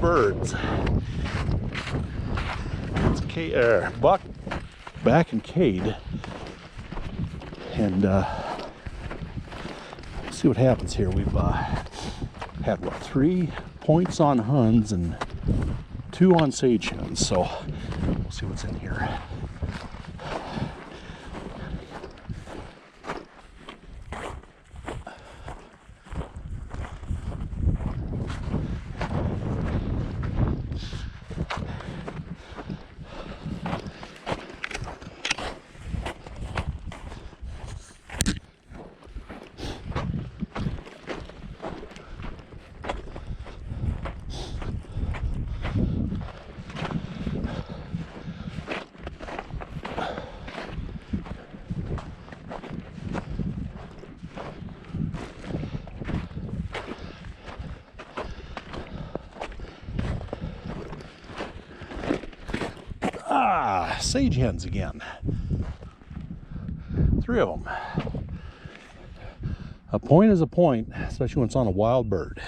birds. It's Buck, Buck and Kade, and see what happens here. We've had what, 3 points on Huns and 2 on Sage Hens, so we'll see what's in here. Sage hens again. 3 of them. A point is a point, especially when it's on a wild bird.